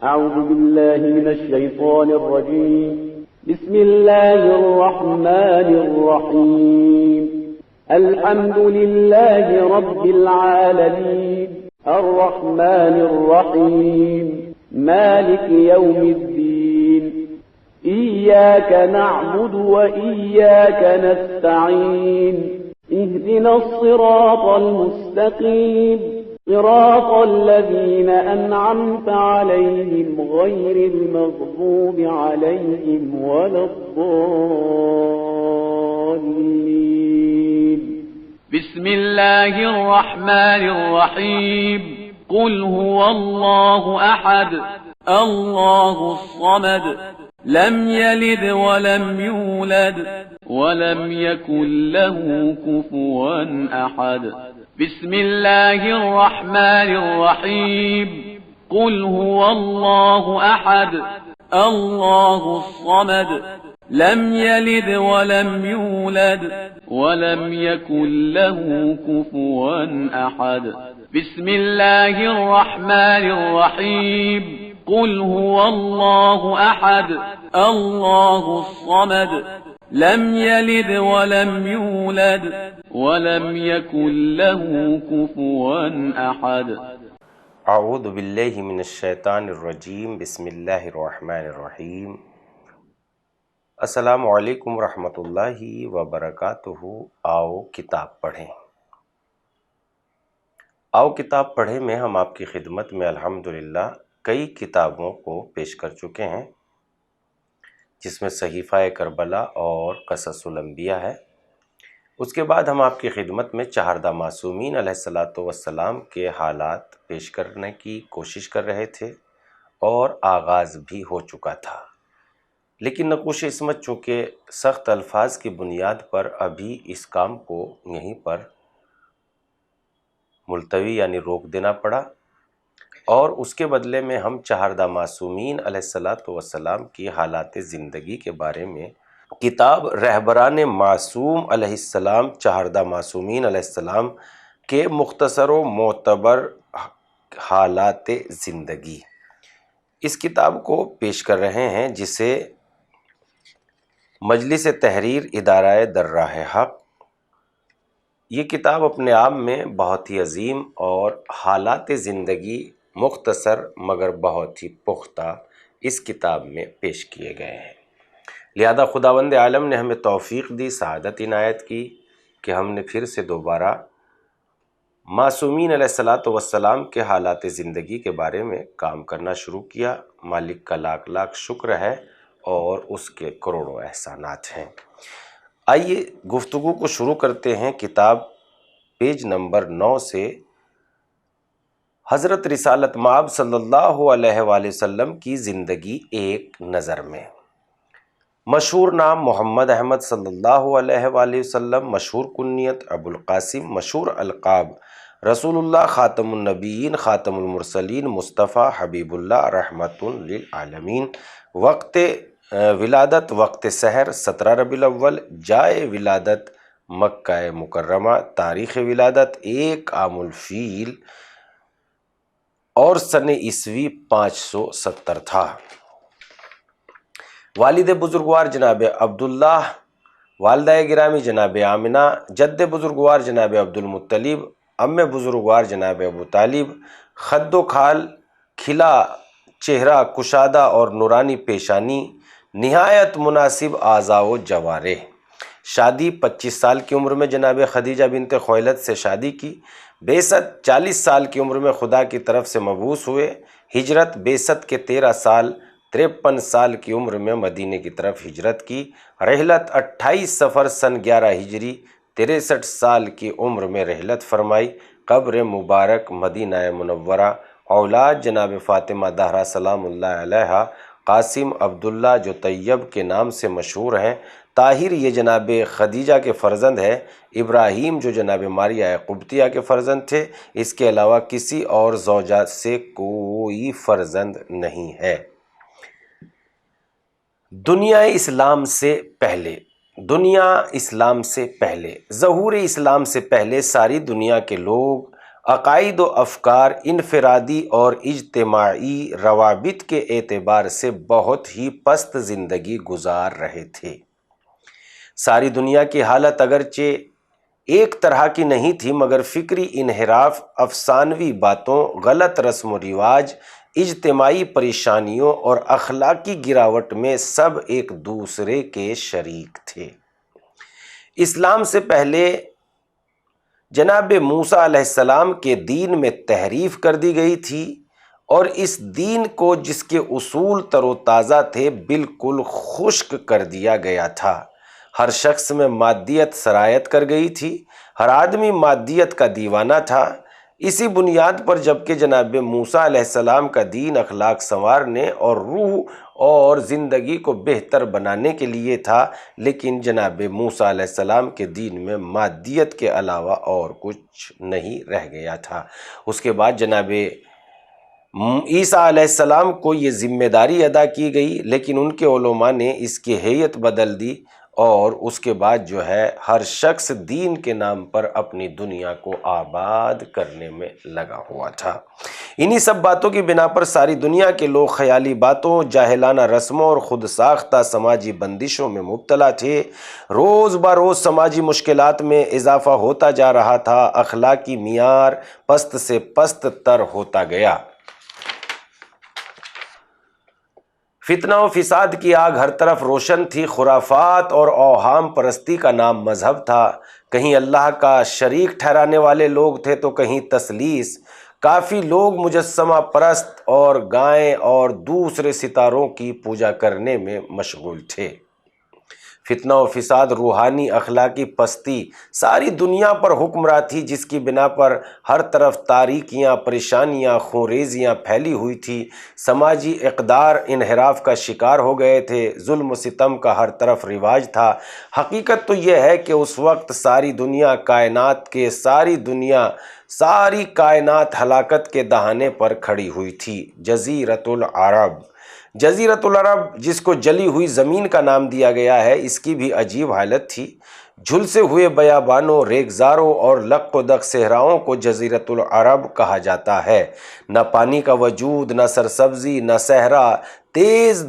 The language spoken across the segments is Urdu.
أعوذ بالله من الشيطان الرجيم. بسم الله الرحمن الرحيم. الحمد لله رب العالمين الرحمن الرحيم مالك يوم الدين. إياك نعبد وإياك نستعين. اهدنا الصراط المستقيم صراط الذين أنعمت عليهم غير المغضوب عليهم ولا الضالين. بسم الله الرحمن الرحيم. قل هو الله أحد الله الصمد لم يلد ولم يولد ولم يكن له كفوا أحد. بسم الله الرحمن الرحيم. قل هو الله أحد الله الصمد لم يلد ولم يولد ولم يكن له كفوا أحد. بسم الله الرحمن الرحيم. قل هو الله أحد الله الصمد لم يلد ولم يولد ولم يكن له كفوا أحد. اعوذ باللہ من الشیطان الرجیم. بسم اللہ الرحمن الرحیم. السلام علیکم ورحمۃ اللہ وبرکاتہ. آؤ کتاب پڑھیں. آؤ کتاب پڑھیں میں ہم آپ کی خدمت میں الحمدللہ کئی کتابوں کو پیش کر چکے ہیں، جس میں صحیفہ کربلا اور قصص الانبیاء ہے. اس کے بعد ہم آپ کی خدمت میں چہاردہ معصومین علیہ السلام کے حالات پیش کرنے کی کوشش کر رہے تھے، اور آغاز بھی ہو چکا تھا، لیکن نقوش عصمت چونکہ سخت الفاظ کی بنیاد پر ابھی اس کام کو یہیں پر ملتوی یعنی روک دینا پڑا، اور اس کے بدلے میں ہم چہاردہ معصومین علیہ السلام کی حالات زندگی کے بارے میں کتاب رہبران معصوم علیہ السلام چہاردہ معصومین علیہ السلام کے مختصر و معتبر حالات زندگی، اس کتاب کو پیش کر رہے ہیں، جسے مجلس تحریر ادارہ درراہ حق. یہ کتاب اپنے آپ میں بہت ہی عظیم اور حالات زندگی مختصر مگر بہت ہی پختہ اس کتاب میں پیش کیے گئے ہیں. لہذا خداوند عالم نے ہمیں توفیق دی، سعادت عنایت کی کہ ہم نے پھر سے دوبارہ معصومین علیہ السلام کے حالات زندگی کے بارے میں کام کرنا شروع کیا. مالک کا لاکھ لاکھ شکر ہے اور اس کے کروڑوں احسانات ہیں. آئیے گفتگو کو شروع کرتے ہیں. کتاب پیج نمبر 9 سے حضرت رسالت مآب صلی اللہ علیہ وآلہ وسلم کی زندگی ایک نظر میں. مشہور نام محمد احمد صلی اللہ علیہ وآلہ وسلم، مشہور کنیت ابو القاسم، مشہور القاب رسول اللہ، خاتم النبیین، خاتم المرسلین، مصطفیٰ، حبیب اللہ، رحمت للعالمین. وقت ولادت وقت سحر 17 ربیع الاول، جائے ولادت مکہ مکرمہ، تاریخ ولادت 1 عام الفیل اور سن عیسوی 570 تھا. والد بزرگوار جناب عبداللہ، والدہ گرامی جناب آمنہ، جد بزرگوار جناب عبد المطلب، ام بزرگوار جناب ابو طالب. خد و کھال کھلا چہرہ، کشادہ اور نورانی پیشانی، نہایت مناسب اعضاء و جوارح. شادی 25 سال کی عمر میں جناب خدیجہ بنت خویلد سے شادی کی. بعثت 40 سال کی عمر میں خدا کی طرف سے مبعوث ہوئے. ہجرت بعثت کے 13 سال 53 سال کی عمر میں مدینے کی طرف ہجرت کی. رحلت 28 سفر سن 11 ہجری 63 سال کی عمر میں رحلت فرمائی. قبر مبارک مدینہ منورہ. اولاد جناب فاطمہ زہرا سلام اللہ علیہا، قاسم عبداللہ جو طیب کے نام سے مشہور ہیں، طاہر یہ جناب خدیجہ کے فرزند ہے، ابراہیم جو جناب ماریہ قبطیہ کے فرزند تھے. اس کے علاوہ کسی اور زوجات سے کوئی فرزند نہیں ہے. دنیا اسلام سے پہلے ظہور اسلام سے پہلے ساری دنیا کے لوگ عقائد و افکار انفرادی اور اجتماعی روابط کے اعتبار سے بہت ہی پست زندگی گزار رہے تھے۔ ساری دنیا کی حالت اگرچہ ایک طرح کی نہیں تھی، مگر فکری انحراف، افسانوی باتوں، غلط رسم و رواج، اجتماعی پریشانیوں اور اخلاقی گراوٹ میں سب ایک دوسرے کے شریک تھے۔ اسلام سے پہلے جناب موسیٰ علیہ السلام کے دین میں تحریف کر دی گئی تھی، اور اس دین کو جس کے اصول تر و تازہ تھے بالکل خشک کر دیا گیا تھا۔ ہر شخص میں مادیت سرایت کر گئی تھی، ہر آدمی مادیت کا دیوانہ تھا۔ اسی بنیاد پر جبکہ جناب موسیٰ علیہ السلام کا دین اخلاق سنوارنے اور روح اور زندگی کو بہتر بنانے کے لیے تھا، لیکن جناب موسیٰ علیہ السلام کے دین میں مادیت کے علاوہ اور کچھ نہیں رہ گیا تھا۔ اس کے بعد جناب عیسیٰ علیہ السلام کو یہ ذمہ داری ادا کی گئی، لیکن ان کے علماء نے اس کی ہیئت بدل دی، اور اس کے بعد جو ہے ہر شخص دین کے نام پر اپنی دنیا کو آباد کرنے میں لگا ہوا تھا۔ انہی سب باتوں کی بنا پر ساری دنیا کے لوگ خیالی باتوں، جاہلانہ رسموں اور خود ساختہ سماجی بندشوں میں مبتلا تھے۔ روز بروز سماجی مشکلات میں اضافہ ہوتا جا رہا تھا، اخلاقی معیار پست سے پست تر ہوتا گیا۔ فتنہ و فساد کی آگ ہر طرف روشن تھی، خرافات اور اوہام پرستی کا نام مذہب تھا، کہیں اللہ کا شریک ٹھہرانے والے لوگ تھے تو کہیں تثلیث، کافی لوگ مجسمہ پرست اور گائیں اور دوسرے ستاروں کی پوجا کرنے میں مشغول تھے۔ فتنہ و فساد، روحانی اخلاقی پستی ساری دنیا پر حکمراں تھی، جس کی بنا پر ہر طرف تاریکیاں، پریشانیاں، خونریزیاں پھیلی ہوئی تھی۔ سماجی اقدار انحراف کا شکار ہو گئے تھے، ظلم و ستم کا ہر طرف رواج تھا۔ حقیقت تو یہ ہے کہ اس وقت ساری کائنات ہلاکت کے دہانے پر کھڑی ہوئی تھی۔ جزیرۃ العرب جس کو جلی ہوئی زمین کا نام دیا گیا ہے، اس کی بھی عجیب حالت تھی۔ جھلسے ہوئے بیابانوں، ریگزاروں اور لق و دق صحراؤں کو جزیرۃ العرب کہا جاتا ہے۔ نہ پانی کا وجود، نہ سرسبزی، نہ صحرا، تیز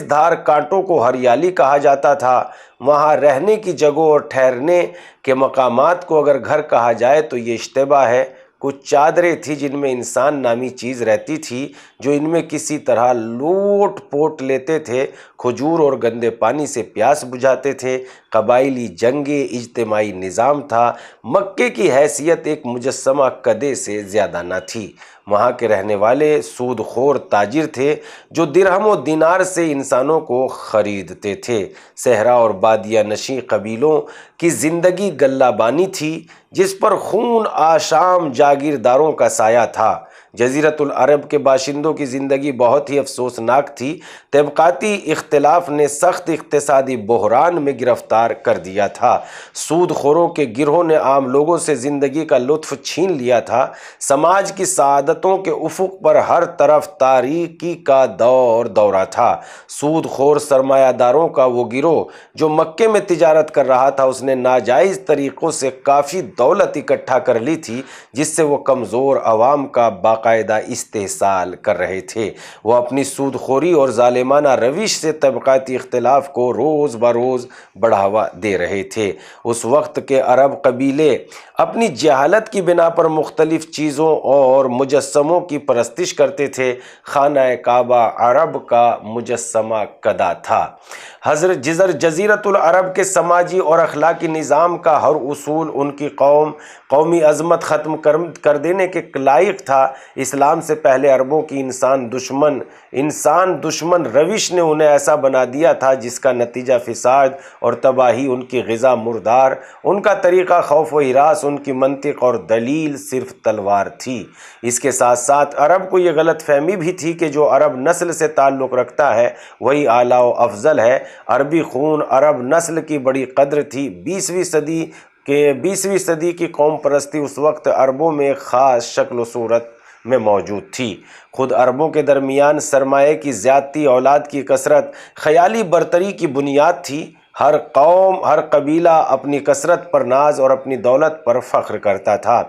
دھار کانٹوں کو ہریالی کہا جاتا تھا۔ وہاں رہنے کی جگہوں اور ٹھہرنے کے مقامات کو اگر گھر کہا جائے تو یہ اشتباہ ہے۔ کچھ چادریں تھیں جن میں انسان نامی چیز رہتی تھی، جو ان میں کسی طرح لوٹ پوٹ لیتے تھے، کھجور اور گندے پانی سے پیاس بجھاتے تھے۔ قبائلی جنگیں، اجتماعی نظام تھا۔ مکے کی حیثیت ایک مجسمہ کدے سے زیادہ نہ تھی۔ وہاں کے رہنے والے سود خور تاجر تھے جو درہم و دینار سے انسانوں کو خریدتے تھے۔ صحرا اور بادیہ نشین قبیلوں کی زندگی غلہ بانی تھی، جس پر خون آشام جاگیرداروں کا سایہ تھا۔ جزیرۃ العرب کے باشندوں کی زندگی بہت ہی افسوسناک تھی۔ طبقاتی اختلاف نے سخت اقتصادی بحران میں گرفتار کر دیا تھا۔ سود خوروں کے گروہوں نے عام لوگوں سے زندگی کا لطف چھین لیا تھا۔ سماج کی سعادتوں کے افق پر ہر طرف تاریکی کا دورہ تھا۔ سود خور سرمایہ داروں کا وہ گروہ جو مکے میں تجارت کر رہا تھا، اس نے ناجائز طریقوں سے کافی دولت اکٹھا کر لی تھی، جس سے وہ کمزور عوام کا باقاعدہ استحصال کر رہے تھے۔ وہ اپنی سود خوری اور ظالمانہ روش سے طبقاتی اختلاف کو روز بروز بڑھاوا دے رہے تھے۔ اس وقت کے عرب قبیلے اپنی جہالت کی بنا پر مختلف چیزوں اور مجسموں کی پرستش کرتے تھے۔ خانہ کعبہ عرب کا مجسمہ کدا تھا۔ جزیرۃ العرب کے سماجی اور اخلاقی نظام کا ہر اصول ان کی قومی عظمت ختم کر دینے کے لائق تھا۔ اسلام سے پہلے عربوں کی انسان دشمن روش نے انہیں ایسا بنا دیا تھا جس کا نتیجہ فساد اور تباہی، ان کی غذا مردار، ان کا طریقہ خوف و ہراس، ان کی منطق اور دلیل صرف تلوار تھی۔ اس کے ساتھ ساتھ عرب کو یہ غلط فہمی بھی تھی کہ جو عرب نسل سے تعلق رکھتا ہے وہی اعلیٰ و افضل ہے۔ عربی خون، عرب نسل کی بڑی قدر تھی۔ 20ویں صدی کی قوم پرستی اس وقت عربوں میں ایک خاص شکل و صورت میں موجود تھی۔ خود عربوں کے درمیان سرمایہ کی زیادتی، اولاد کی کثرت، خیالی برتری کی بنیاد تھی۔ ہر قوم ہر قبیلہ اپنی کثرت پر ناز اور اپنی دولت پر فخر کرتا تھا۔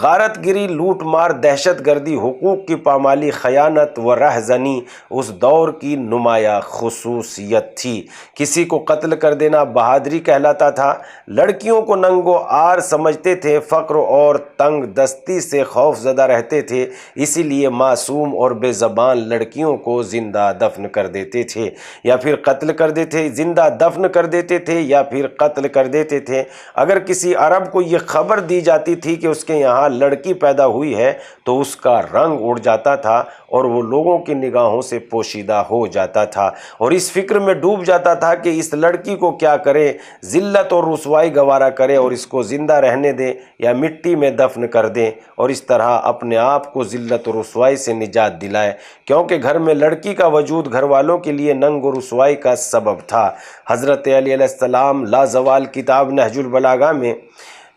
غارت گری، لوٹ مار، دہشت گردی، حقوق کی پامالی، خیانت و رہزنی اس دور کی نمایاں خصوصیت تھی۔ کسی کو قتل کر دینا بہادری کہلاتا تھا۔ لڑکیوں کو ننگ و عار سمجھتے تھے، فقر اور تنگ دستی سے خوف زدہ رہتے تھے، اسی لیے معصوم اور بے زبان لڑکیوں کو زندہ دفن کر دیتے تھے یا پھر قتل کر دیتے، زندہ دفن کر دیتے تھے یا پھر قتل کر دیتے تھے۔ اگر کسی عرب کو یہ خبر دی جاتی تھی کہ اس کے یہاں لڑکی پیدا ہوئی ہے تو اس کا رنگ اڑ جاتا تھا اور وہ لوگوں کی نگاہوں سے پوشیدہ ہو جاتا تھا اور اس فکر میں ڈوب جاتا تھا کہ اس لڑکی کو کیا کرے، ذلت اور رسوائی گوارا کرے اور اس کو زندہ رہنے دے یا مٹی میں دفن کر دے اور اس طرح اپنے آپ کو ذلت و رسوائی سے نجات دلائے، کیونکہ گھر میں لڑکی کا وجود گھر والوں کے لیے ننگ و رسوائی کا سبب تھا۔ حضرت علی علیہ السلام لازوال کتاب نہج البلاغہ میں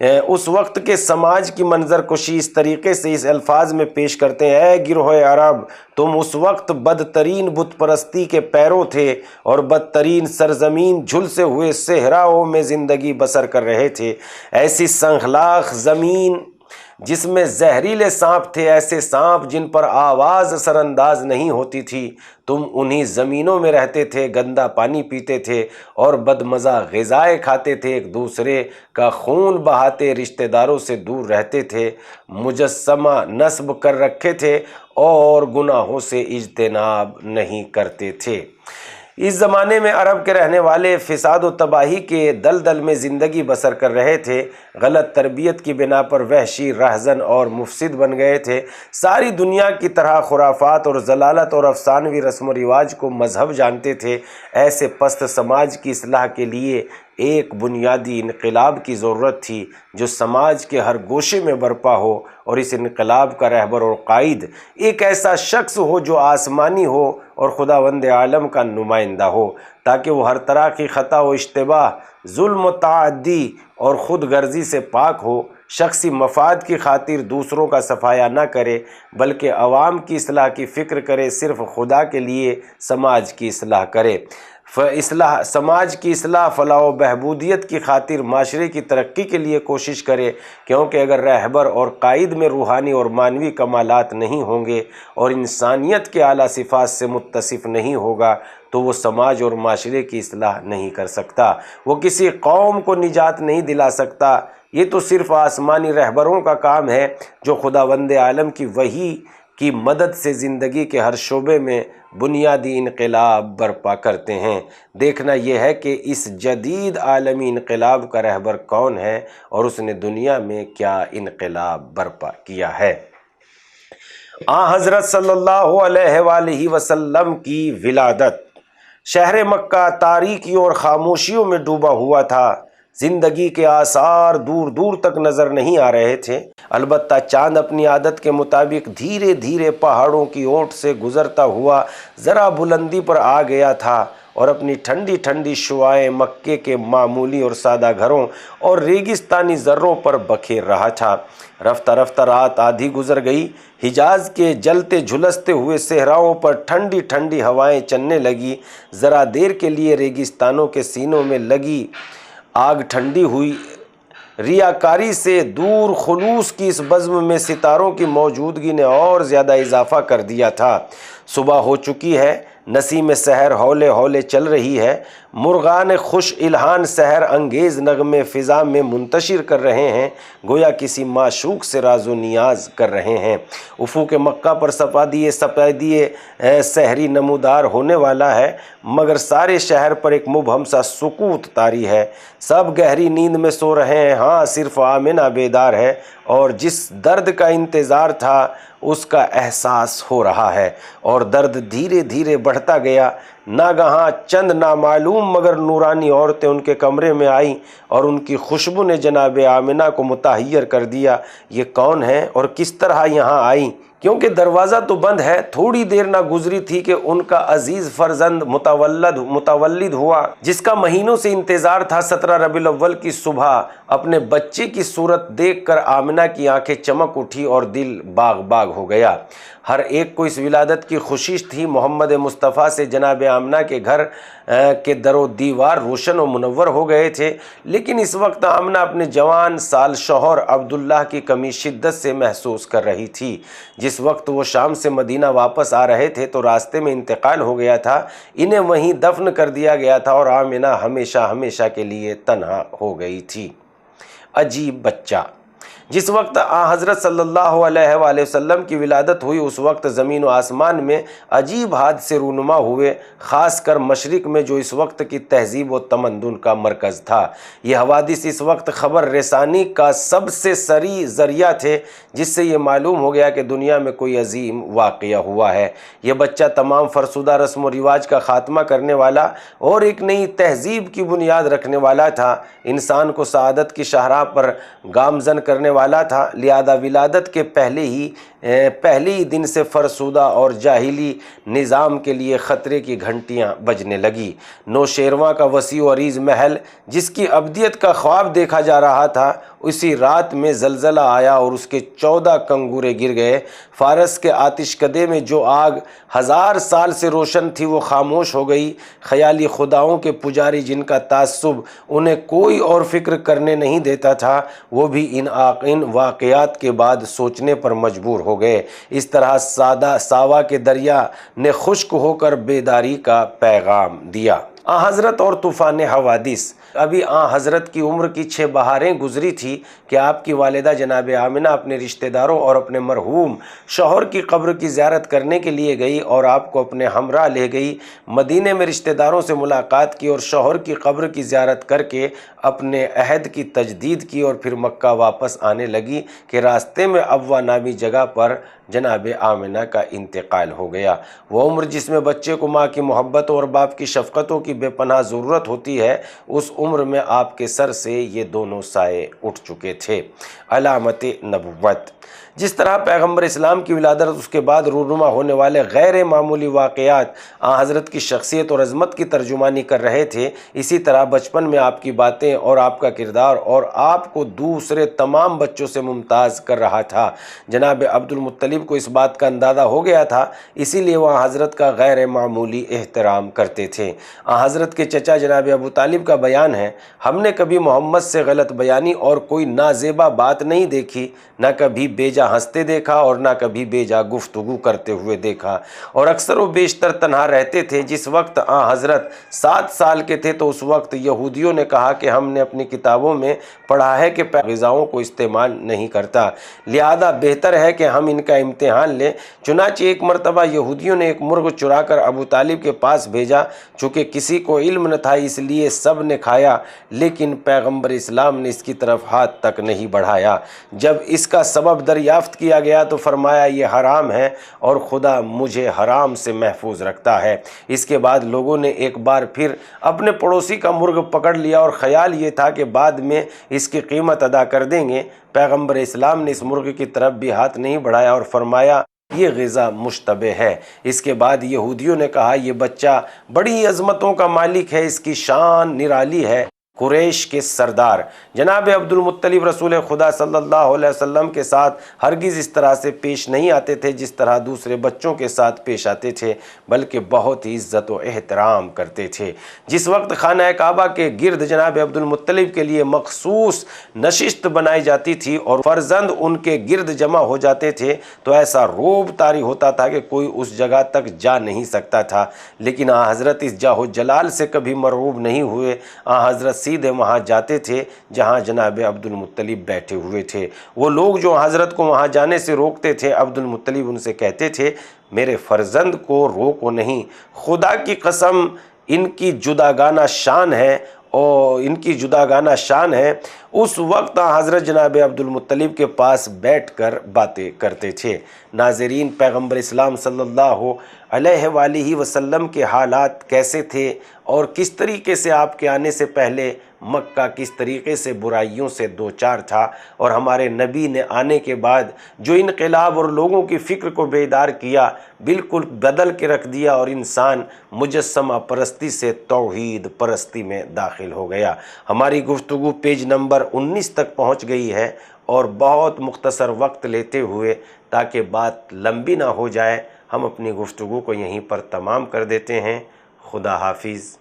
اس وقت کے سماج کی منظر کشی اس طریقے سے اس الفاظ میں پیش کرتے ہیں: اے گروہ عرب، تم اس وقت بدترین بت پرستی کے پیرو تھے اور بدترین سرزمین جھلسے ہوئے صحراؤں میں زندگی بسر کر رہے تھے۔ ایسی سنخلاق زمین جس میں زہریلے سانپ تھے، ایسے سانپ جن پر آواز اثر انداز نہیں ہوتی تھی، تم انہی زمینوں میں رہتے تھے، گندا پانی پیتے تھے اور بدمزہ غذائیں کھاتے تھے، ایک دوسرے کا خون بہاتے، رشتہ داروں سے دور رہتے تھے، مجسمہ نصب کر رکھے تھے اور گناہوں سے اجتناب نہیں کرتے تھے۔ اس زمانے میں عرب کے رہنے والے فساد و تباہی کے دلدل میں زندگی بسر کر رہے تھے، غلط تربیت کی بنا پر وحشی، رہزن اور مفسد بن گئے تھے، ساری دنیا کی طرح خرافات اور ضلالت اور افسانوی رسم و رواج کو مذہب جانتے تھے۔ ایسے پست سماج کی اصلاح کے لیے ایک بنیادی انقلاب کی ضرورت تھی جو سماج کے ہر گوشے میں برپا ہو، اور اس انقلاب کا رہبر اور قائد ایک ایسا شخص ہو جو آسمانی ہو اور خداوند عالم کا نمائندہ ہو، تاکہ وہ ہر طرح کی خطا و اشتباہ، ظلم و تعدی اور خود غرضی سے پاک ہو، شخصی مفاد کی خاطر دوسروں کا صفایا نہ کرے بلکہ عوام کی اصلاح کی فکر کرے، صرف خدا کے لیے سماج کی اصلاح کرے، سماج کی اصلاح، فلاح و بہبودیت کی خاطر معاشرے کی ترقی کے لیے کوشش کرے، کیونکہ اگر رہبر اور قائد میں روحانی اور معنوی کمالات نہیں ہوں گے اور انسانیت کے اعلیٰ صفات سے متصف نہیں ہوگا تو وہ سماج اور معاشرے کی اصلاح نہیں کر سکتا، وہ کسی قوم کو نجات نہیں دلا سکتا۔ یہ تو صرف آسمانی رہبروں کا کام ہے جو خداوند عالم کی وحی کی مدد سے زندگی کے ہر شعبے میں بنیادی انقلاب برپا کرتے ہیں۔ دیکھنا یہ ہے کہ اس جدید عالمی انقلاب کا رہبر کون ہے اور اس نے دنیا میں کیا انقلاب برپا کیا ہے۔ حضرت صلی اللہ علیہ وآلہ وسلم کی ولادت۔ شہر مکہ تاریکیوں اور خاموشیوں میں ڈوبا ہوا تھا، زندگی کے آثار دور دور تک نظر نہیں آ رہے تھے، البتہ چاند اپنی عادت کے مطابق دھیرے دھیرے پہاڑوں کی اوٹ سے گزرتا ہوا ذرا بلندی پر آ گیا تھا اور اپنی ٹھنڈی ٹھنڈی شعاعیں مکے کے معمولی اور سادہ گھروں اور ریگستانی ذروں پر بکھیر رہا تھا۔ رفتہ رفتہ رات آدھی گزر گئی، حجاز کے جلتے جھلستے ہوئے صحراؤں پر ٹھنڈی ٹھنڈی ہوائیں چلنے لگی، ذرا دیر کے لیے ریگستانوں کے سینوں میں لگی آگ ٹھنڈی ہوئی، ریاکاری سے دور خلوص کی اس بزم میں ستاروں کی موجودگی نے اور زیادہ اضافہ کر دیا تھا۔ صبح ہو چکی ہے، نسیم سحر ہولے ہولے چل رہی ہے، مرغان خوش الہان سحر انگیز نغمے فضا میں منتشر کر رہے ہیں، گویا کسی معشوق سے راز و نیاز کر رہے ہیں۔ افق مکہ پر سپیدی سحری نمودار ہونے والا ہے، مگر سارے شہر پر ایک مبہم سا سکوت طاری ہے، سب گہری نیند میں سو رہے ہیں، ہاں صرف آمنہ بیدار ہے اور جس درد کا انتظار تھا اس کا احساس ہو رہا ہے، اور درد دھیرے دھیرے بڑھتا گیا۔ ناگہاں چند نامعلوم مگر نورانی عورتیں ان کے کمرے میں آئیں اور ان کی خوشبو نے جناب آمنہ کو متحیر کر دیا۔ یہ کون ہیں اور کس طرح یہاں آئیں؟ کیونکہ دروازہ تو بند ہے۔ تھوڑی دیر نہ گزری تھی کہ ان کا عزیز فرزند متولد ہوا، جس کا مہینوں سے انتظار تھا۔ 17 ربیع الاول کی صبح اپنے بچے کی صورت دیکھ کر آمنہ کی آنکھیں چمک اٹھی اور دل باغ باغ ہو گیا۔ ہر ایک کو اس ولادت کی خوشی تھی۔ محمد مصطفیٰ سے جناب آمنہ کے گھر کے در و دیوار روشن و منور ہو گئے تھے، لیکن اس وقت آمنہ اپنے جوان سال شوہر عبداللہ کی کمی شدت سے محسوس کر رہی تھی۔ جس وقت وہ شام سے مدینہ واپس آ رہے تھے تو راستے میں انتقال ہو گیا تھا، انہیں وہیں دفن کر دیا گیا تھا اور آمنہ ہمیشہ کے لیے تنہا ہو گئی تھی۔ عجیب بچہ۔ جس وقت حضرت صلی اللہ علیہ وآلہ وسلم کی ولادت ہوئی اس وقت زمین و آسمان میں عجیب حادثے رونما ہوئے، خاص کر مشرق میں جو اس وقت کی تہذیب و تمدن کا مرکز تھا۔ یہ حوادث اس وقت خبر رسانی کا سب سے سریع ذریعہ تھے، جس سے یہ معلوم ہو گیا کہ دنیا میں کوئی عظیم واقعہ ہوا ہے۔ یہ بچہ تمام فرسودہ رسم و رواج کا خاتمہ کرنے والا اور ایک نئی تہذیب کی بنیاد رکھنے والا تھا، انسان کو سعادت کی شاہراہ پر گامزن کرنے والا تھا۔ لہذا ولادت کے پہلے ہی دن سے فرسودہ اور جاہلی نظام کے لیے خطرے کی گھنٹیاں بجنے لگی۔ نوشیرواں کا وسیع و عریض محل جس کی ابدیت کا خواب دیکھا جا رہا تھا، اسی رات میں زلزلہ آیا اور اس کے 14 کنگورے گر گئے۔ فارس کے آتش کدے میں جو آگ 1000 سال سے روشن تھی وہ خاموش ہو گئی۔ خیالی خداؤں کے پجاری جن کا تعصب انہیں کوئی اور فکر کرنے نہیں دیتا تھا، وہ بھی ان واقعات کے بعد سوچنے پر مجبور ہو گئے۔ اس طرح ساوا کے دریا نے خشک ہو کر بیداری کا پیغام دیا۔ حضرت اور طوفان حوادث۔ ابھی حضرت کی عمر کی 6 بہاریں گزری تھی کہ آپ کی والدہ جناب آمنہ اپنے رشتہ داروں اور اپنے مرحوم شوہر کی قبر کی زیارت کرنے کے لیے گئی اور آپ کو اپنے ہمراہ لے گئی۔ مدینے میں رشتہ داروں سے ملاقات کی اور شوہر کی قبر کی زیارت کر کے اپنے عہد کی تجدید کی اور پھر مکہ واپس آنے لگی کہ راستے میں ابوا نامی جگہ پر جناب آمنہ کا انتقال ہو گیا۔ وہ عمر جس میں بچے کو ماں کی محبت اور باپ کی شفقتوں کی بے پناہ ضرورت ہوتی ہے، اس عمر میں آپ کے سر سے یہ دونوں سائے اٹھ چکے تھے۔ علامت نبوت۔ جس طرح پیغمبر اسلام کی ولادت اس کے بعد رونما ہونے والے غیر معمولی واقعات حضرت کی شخصیت اور عظمت کی ترجمانی کر رہے تھے، اسی طرح بچپن میں آپ کی باتیں اور آپ کا کردار اور آپ کو دوسرے تمام بچوں سے ممتاز کر رہا تھا۔ جناب عبد المطلب کو اس بات کا اندازہ ہو گیا تھا، اسی لیے وہ حضرت کا غیر معمولی احترام کرتے تھے۔ حضرت کے چچا جناب ابو طالب کا بیان ہے، ہم نے کبھی محمد سے غلط بیانی اور کوئی نازیبا بات نہیں دیکھی، نہ کبھی بیجا ہنستے دیکھا اور نہ کبھی بیجا گفتگو کرتے ہوئے دیکھا، اور اکثر و بیشتر تنہا رہتے تھے۔ جس وقت حضرت 7 سال کے تھے تو اس وقت یہودیوں نے کہا کہ ہم نے اپنی کتابوں میں پڑھا ہے کہ غذاؤں کو استعمال نہیں کرتا، لہذا بہتر ہے کہ ہم ان کا امتحان لیں۔ چنانچہ ایک مرتبہ یہودیوں نے ایک مرغ چرا کر ابو طالب کے پاس بھیجا، چونکہ کسی کو علم نہ تھا اس لیے سب نے کھایا، لیکن پیغمبر اسلام نے اس کی طرف ہاتھ تک نہیں بڑھایا۔ جب اس کا سبب دریافت کیا گیا تو فرمایا یہ حرام ہے اور خدا مجھے حرام سے محفوظ رکھتا ہے۔ اس کے بعد لوگوں نے ایک بار پھر اپنے پڑوسی کا مرغ پکڑ لیا اور خیال یہ تھا کہ بعد میں اس کی قیمت ادا کر دیں گے۔ پیغمبر اسلام نے اس مرغ کی طرف بھی ہاتھ نہیں بڑھایا اور فرمایا یہ غذا مشتبہ ہے۔ اس کے بعد یہودیوں نے کہا یہ بچہ بڑی عظمتوں کا مالک ہے، اس کی شان نرالی ہے۔ قریش کے سردار جناب عبد المطلب رسول خدا صلی اللہ علیہ وسلم کے ساتھ ہرگز اس طرح سے پیش نہیں آتے تھے جس طرح دوسرے بچوں کے ساتھ پیش آتے تھے، بلکہ بہت ہی عزت و احترام کرتے تھے۔ جس وقت خانہ کعبہ کے گرد جناب عبد المطلب کے لیے مخصوص نشست بنائی جاتی تھی اور فرزند ان کے گرد جمع ہو جاتے تھے تو ایسا روب طاری ہوتا تھا کہ کوئی اس جگہ تک جا نہیں سکتا تھا، لیکن حضرت اس جاہ و جلال سے کبھی مرعوب نہیں ہوئے۔ حضرت سیدھے وہاں جاتے تھے جہاں جناب عبد المطلب بیٹھے ہوئے تھے۔ وہ لوگ جو حضرت کو وہاں جانے سے روکتے تھے، عبد المطلب ان سے کہتے تھے میرے فرزند کو روکو نہیں، خدا کی قسم ان کی جداگانہ شان ہے اور ان کی جداگانہ شان ہے۔ اس وقت حضرت جناب عبد المطلب کے پاس بیٹھ کر باتیں کرتے تھے۔ ناظرین، پیغمبر اسلام صلی اللہ علیہ وآلہ وسلم کے حالات کیسے تھے اور کس طریقے سے آپ کے آنے سے پہلے مکہ کس طریقے سے برائیوں سے دوچار تھا، اور ہمارے نبی نے آنے کے بعد جو انقلاب اور لوگوں کی فکر کو بیدار کیا، بالکل بدل کے رکھ دیا، اور انسان مجسمہ پرستی سے توحید پرستی میں داخل ہو گیا۔ ہماری گفتگو پیج نمبر 19 تک پہنچ گئی ہے، اور بہت مختصر وقت لیتے ہوئے تاکہ بات لمبی نہ ہو جائے، ہم اپنی گفتگو کو یہیں پر تمام کر دیتے ہیں۔ خدا حافظ۔